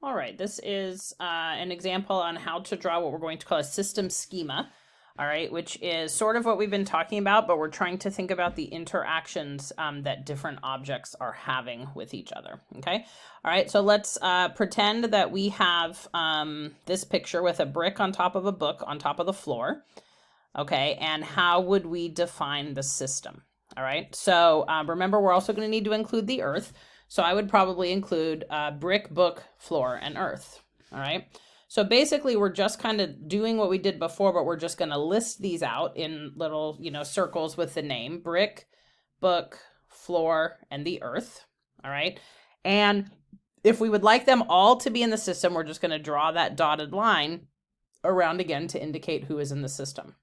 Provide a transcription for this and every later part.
All right, this is an example on how to draw what we're going to call a system schema, all right, which is sort of what we've been talking about, but we're trying to think about the interactions that different objects are having with each other, okay? All right, so let's pretend that we have this picture with a brick on top of a book on top of the floor, okay? And how would we define the system? All right, so remember, we're also going to need to include the earth. So I would probably include brick, book, floor, and earth. All right. So basically, we're just kind of doing what we did before, but we're just going to list these out in little, circles with the name: brick, book, floor, and the earth. All right. And if we would like them all to be in the system, we're just going to draw that dotted line around again to indicate who is in the system.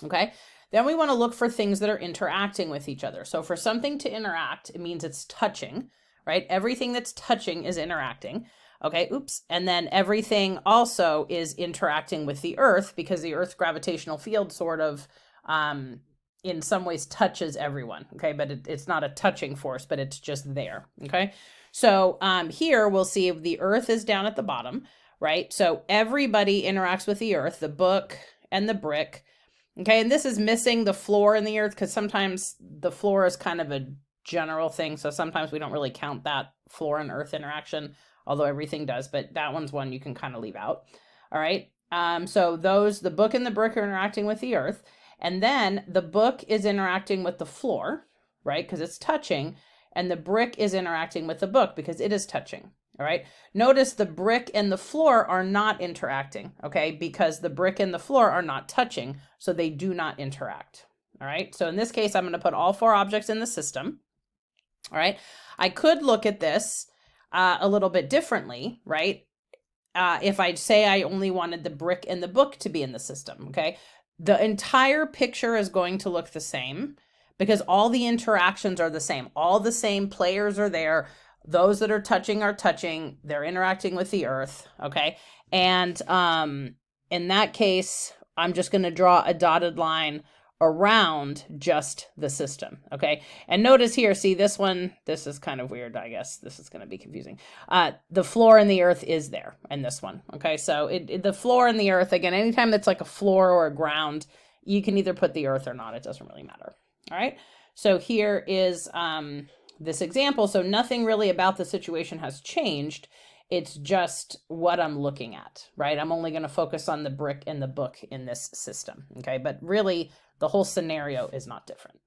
Okay. Then we want to look for things that are interacting with each other. So for something to interact, it means it's touching, right? Everything that's touching is interacting. Okay, oops. And then everything also is interacting with the earth, because the earth's gravitational field sort of, in some ways, touches everyone. Okay, but it's not a touching force, but it's just there. Okay, so here we'll see the earth is down at the bottom, right? So everybody interacts with the earth, the book and the brick. Okay, and this is missing the floor and the earth, because sometimes the floor is kind of a general thing. So sometimes we don't really count that floor and earth interaction, although everything does, but that one's one you can kind of leave out. All right, so the book and the brick are interacting with the earth, and then the book is interacting with the floor, right, because it's touching, and the brick is interacting with the book because it is touching. All right. Notice the brick and the floor are not interacting, okay, because the brick and the floor are not touching, so they do not interact. All right. So in this case, I'm going to put all four objects in the system. All right. I could look at this a little bit differently, right? If I say I only wanted the brick and the book to be in the system, okay, the entire picture is going to look the same because all the interactions are the same. All the same players are there. Those that are touching, they're interacting with the earth, okay? And in that case, I'm just going to draw a dotted line around just the system, okay? And notice here, see this one, this is kind of weird, I guess. This is going to be confusing. The floor and the earth is there in this one, okay? So the floor and the earth, again, anytime that's like a floor or a ground, you can either put the earth or not. It doesn't really matter, all right? So here is this example. So nothing really about the situation has changed. It's just what I'm looking at, right? I'm only going to focus on the brick and the book in this system, okay? But really, the whole scenario is not different.